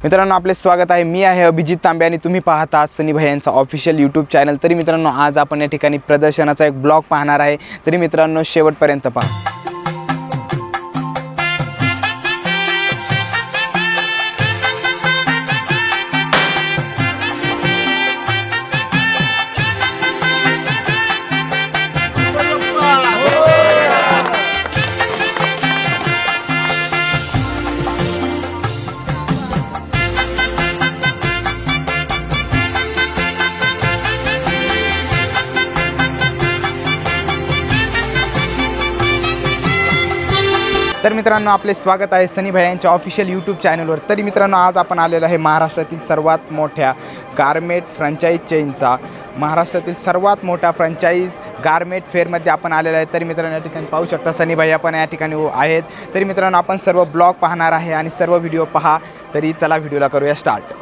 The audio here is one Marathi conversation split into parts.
मित्रांनो आपले स्वागत आहे। मी आहे अभिजित तांबे आणि तुम्ही पाहता सनी भाई यांचा ऑफिशियल यूट्यूब चॅनल। तरी मित्रांनो आज आपण या ठिकाणी प्रदर्शनाचा एक ब्लॉग पाहणार आहे, तरी मित्रांनो शेवटपर्यंत पहा। तर मित्रांनो आपले स्वागत आहे सनी भाई यांच्या ऑफिशियल यूट्यूब चॅनलवर। तरी मित्रांनो आज आपण आलेलो आहे महाराष्ट्रातील सर्वात मोठ्या गारमेंट फ्रँचाइज चेनचा महाराष्ट्रातील सर्वात मोठा फ्रँचाइज गारमेंट फेअरमध्ये आपण आलेलो आहे। तरी मित्रांनो या ठिकाणी पाहू शकता सनी भाई आपण या ठिकाणी आहेत। तरी मित्रांनो आपण सर्व ब्लॉग पाहणार आहे आणि सर्व व्हिडिओ पहा। तरी चला व्हिडिओला करूया स्टार्ट।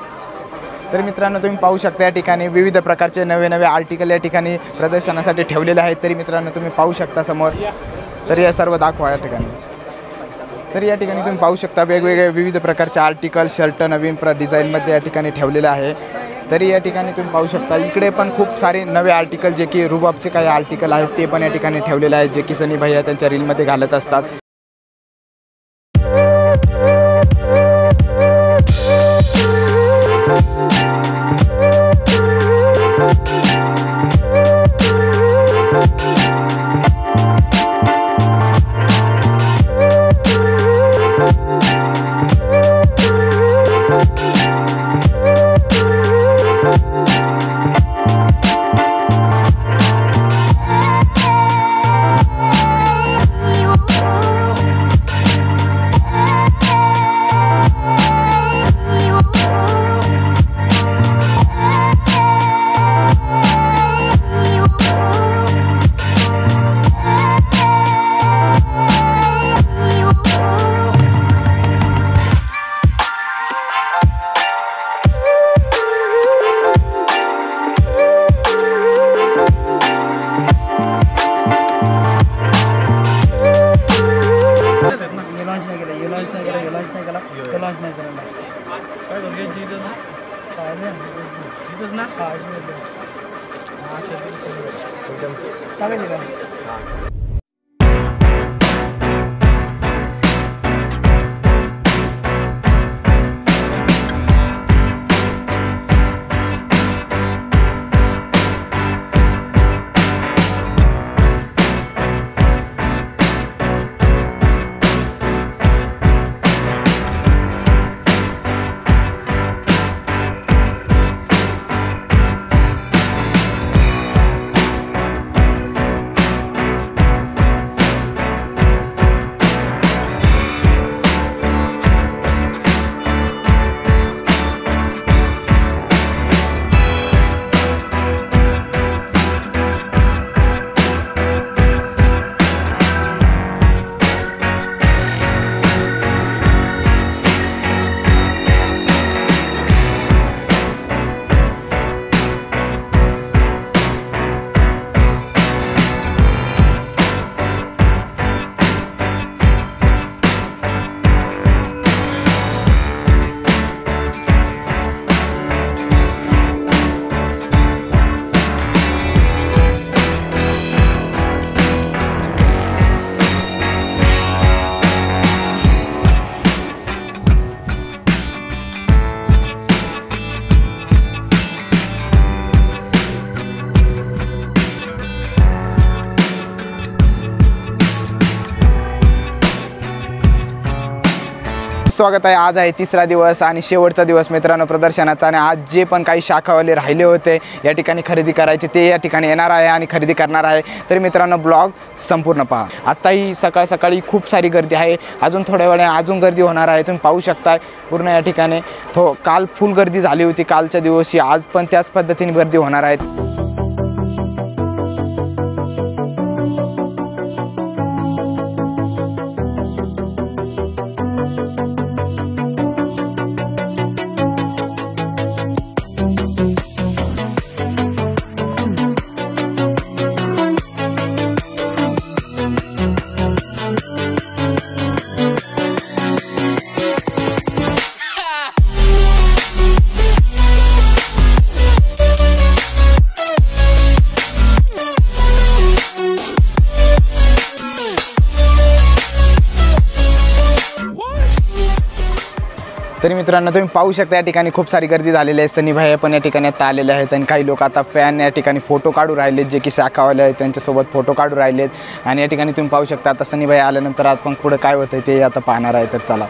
तर मित्रांनो तुम्ही पाहू शकता या ठिकाणी विविध प्रकारचे नवे आर्टिकल या ठिकाणी प्रदर्शनासाठी ठेवलेले आहेत। तरी मित्रांनो तुम्ही पाहू शकता समोर, तर या सर्व दाखवा या ठिकाणी। तर या ठिकाणी तुम्ही पाहू शकता वेगवेगळे विविध प्रकारचे आर्टिकल शर्ट नवीन डिझाईनमध्ये या ठिकाणी ठेवलेले आहे। तरी या ठिकाणी तुम्ही पाहू शकता इकडे पण खूप सारे नवे आर्टिकल जे की रुबाबचे काही आर्टिकल आहेत ते पण या ठिकाणी ठेवलेले आहेत, जे की सनी भाई त्यांच्या रीलमध्ये घालत असतात। स्वागत आहे। आज आहे तिसरा दिवस आणि शेवटचा दिवस मित्रांनो प्रदर्शनाचा, आणि आज जे पण काही शाखावाले राहिले होते या ठिकाणी खरेदी करायचे ते या ठिकाणी येणार आहे आणि खरेदी करणार आहे। तरी मित्रांनो ब्लॉग संपूर्ण पहा। आत्ताही सकाळी खूप सारी गर्दी आहे, अजून थोड्या वेळाने अजून गर्दी होणार आहे। तुम्ही पाहू शकता पूर्ण या ठिकाणी काल फुल गर्दी झाली होती कालच्या दिवशी, आज पण त्याच पद्धतीने गर्दी होणार आहे। तरी मित्रांनो तुम्ही पाहू शकता या ठिकाणी खूप सारी गर्दी झालेली आहे। सनी भाई पण या ठिकाणी आता आलेले आहेत आणि काही लोक आता फॅन या ठिकाणी फोटो काढू राहिलेत, जे की शाखावाले आहेत त्यांच्यासोबत फोटो काढू राहिलेत। आणि या ठिकाणी तुम्ही पाहू शकता आता सनी भाई आल्यानंतर आपण पुढे काय होतं ते आता पाहणार आहे। तर चला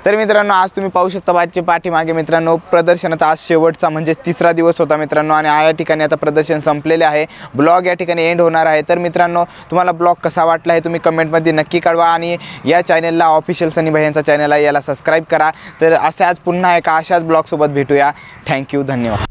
तर मित्रांनो आज तुम्ही पाहू शकता बाजूच्या पाठीमागे मित्रांनो प्रदर्शनाचा आज शेवटचा म्हणजे तिसरा दिवस होता मित्रांनो। आणि या ठिकाणी आता प्रदर्शन संपलेले आहे, ब्लॉग या ठिकाणी एंड होणार आहे। तर मित्रांनो तुम्हाला ब्लॉग कसा वाटला आहे तुम्ही कमेंटमध्ये नक्की कळवा आणि या चॅनलला ऑफिशियल सनी भाई यांचा चॅनल आहे याला सबस्क्राईब करा। तर अशाच पुन्हा एका अशाच ब्लॉगसोबत भेटूया। थँक्यू, धन्यवाद।